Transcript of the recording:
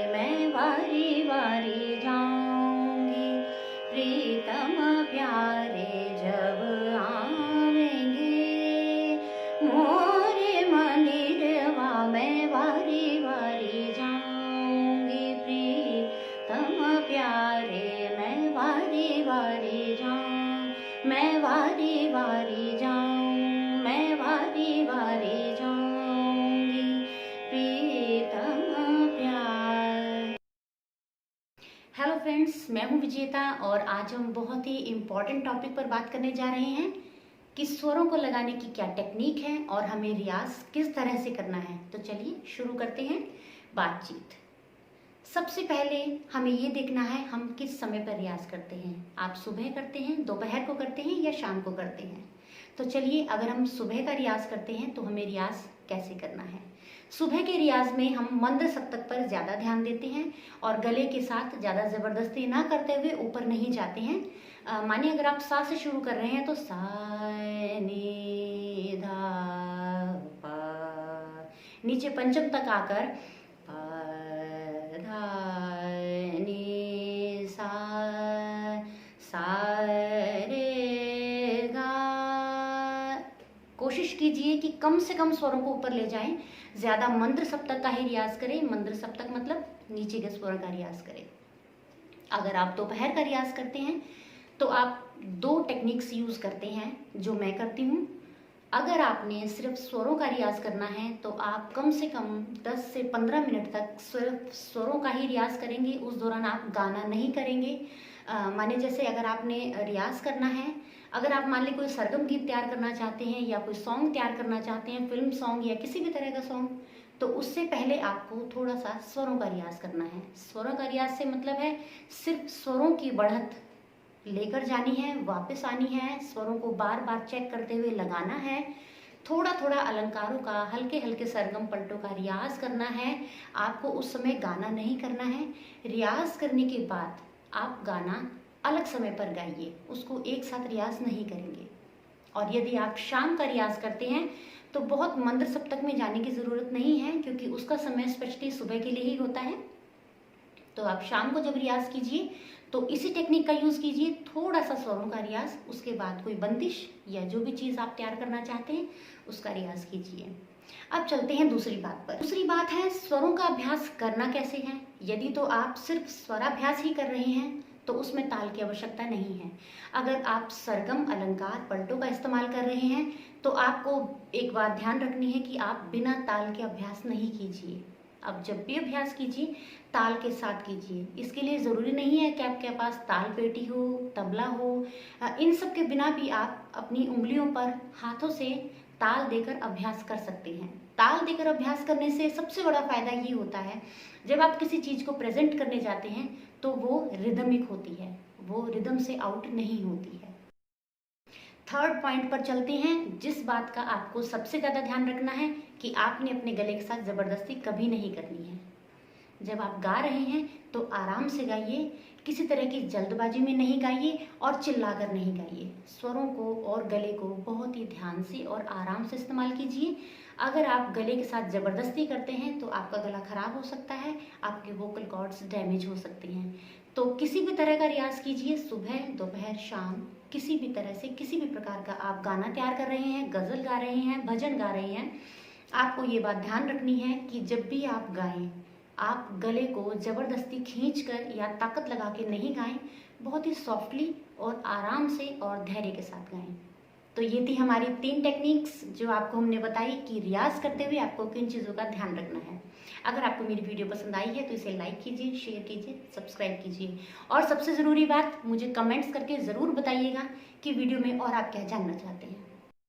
मैं वारी वारी जाऊंगी, प्रीतम प्यारे जब आवेंगे मोरे मंदिरवा। मैं वारी वारी जाऊंगी, प्रीतम प्यारे मैं वारी वारी जाऊं, मैं वारी वारी जाऊं, मैं वारी वारी जाऊंगी, प्रीतम प्यार। हेलो फ्रेंड्स, मैं हूं विजेता और आज हम बहुत ही इम्पॉर्टेंट टॉपिक पर बात करने जा रहे हैं कि स्वरों को लगाने की क्या टेक्निक है और हमें रियाज किस तरह से करना है। तो चलिए शुरू करते हैं बातचीत। सबसे पहले हमें ये देखना है हम किस समय पर रियाज करते हैं। आप सुबह करते हैं, दोपहर को करते हैं या शाम को करते हैं। तो चलिए, अगर हम सुबह का रियाज करते हैं तो हमें रियाज कैसे करना है। सुबह के रियाज में हम मंद सप्तक पर ज़्यादा ध्यान देते हैं और गले के साथ ज़्यादा ज़बरदस्ती ना करते हुए ऊपर नहीं जाते हैं। मानिए अगर आप सा से शुरू कर रहे हैं तो सा नी धा पा, नीचे पंचम तक आकर पा धा नी सा रे गा। कोशिश कीजिए कि कम से कम स्वरों को ऊपर ले जाएं, ज्यादा मंद्र सप्तक का ही रियाज करें। मंद्र सप्तक मतलब नीचे के स्वर का रियाज करें। अगर आप दोपहर का रियाज करते हैं तो आप दो टेक्निक्स यूज करते हैं जो मैं करती हूँ। अगर आपने सिर्फ स्वरों का रियाज करना है तो आप कम से कम 10 से 15 मिनट तक सिर्फ स्वरों का ही रियाज करेंगे। उस दौरान आप गाना नहीं करेंगे। माने जैसे अगर आपने रियाज करना है, अगर आप मान ली कोई सरगम गीत तैयार करना चाहते हैं या कोई सॉन्ग तैयार करना चाहते हैं, फिल्म सॉन्ग या किसी भी तरह का सॉन्ग, तो उससे पहले आपको थोड़ा सा स्वरों का रियाज करना है। स्वरों का रियाज से मतलब है सिर्फ स्वरों की बढ़त लेकर जानी है, वापस आनी है, स्वरों को बार बार चेक करते हुए लगाना है, थोड़ा थोड़ा अलंकारों का, हल्के हल्के सरगम पलटों का रियाज करना है। आपको उस समय गाना नहीं करना है। रियाज करने के बाद आप गाना अलग समय पर गाइए, उसको एक साथ रियाज नहीं करेंगे। और यदि आप शाम का रियाज करते हैं तो बहुत मंद्र सप्तक में जाने की ज़रूरत नहीं है, क्योंकि उसका समय स्पेशली सुबह के लिए ही होता है। तो आप शाम को जब रियाज कीजिए तो इसी टेक्निक का यूज़ कीजिए, थोड़ा सा स्वरों का रियाज, उसके बाद कोई बंदिश या जो भी चीज़ आप तैयार करना चाहते हैं उसका रियाज कीजिए। अब चलते हैं दूसरी बात पर। दूसरी बात है स्वरों का अभ्यास करना कैसे है। यदि तो आप सिर्फ स्वराभ्यास ही कर रहे हैं तो उसमें ताल की आवश्यकता नहीं है। अगर आप सरगम, अलंकार, पलटों का इस्तेमाल कर रहे हैं तो आपको एक बात ध्यान रखनी है कि आप बिना ताल के अभ्यास नहीं कीजिए। अब जब भी अभ्यास कीजिए ताल के साथ कीजिए। इसके लिए ज़रूरी नहीं है कि आपके पास ताल पेटी हो, तबला हो। इन सब के बिना भी आप अपनी उंगलियों पर हाथों से ताल देकर अभ्यास कर सकते हैं। ताल देकर अभ्यास करने से सबसे बड़ा फायदा ये होता है, जब आप किसी चीज़ को प्रेजेंट करने जाते हैं तो वो रिदमिक होती है, वो रिदम से आउट नहीं होती है। थर्ड पॉइंट पर चलते हैं, जिस बात का आपको सबसे ज़्यादा ध्यान रखना है कि आपने अपने गले के साथ ज़बरदस्ती कभी नहीं करनी है। जब आप गा रहे हैं तो आराम से गाइए, किसी तरह की जल्दबाजी में नहीं गाइए और चिल्लाकर नहीं गाइए। स्वरों को और गले को बहुत ही ध्यान से और आराम से इस्तेमाल कीजिए। अगर आप गले के साथ ज़बरदस्ती करते हैं तो आपका गला खराब हो सकता है, आपके वोकल कॉर्ड्स डैमेज हो सकते हैं। तो किसी भी तरह का रियाज कीजिए, सुबह, दोपहर, शाम, किसी भी तरह से, किसी भी प्रकार का आप गाना तैयार कर रहे हैं, गज़ल गा रहे हैं, भजन गा रहे हैं, आपको ये बात ध्यान रखनी है कि जब भी आप गाएं आप गले को ज़बरदस्ती खींचकर या ताकत लगा के नहीं गाएं, बहुत ही सॉफ्टली और आराम से और धैर्य के साथ गाएं। तो ये थी हमारी 3 टेक्निक्स जो आपको हमने बताई कि रियाज करते हुए आपको किन चीज़ों का ध्यान रखना है। अगर आपको मेरी वीडियो पसंद आई है तो इसे लाइक कीजिए, शेयर कीजिए, सब्सक्राइब कीजिए और सबसे ज़रूरी बात, मुझे कमेंट्स करके ज़रूर बताइएगा कि वीडियो में और आप क्या जानना चाहते हैं।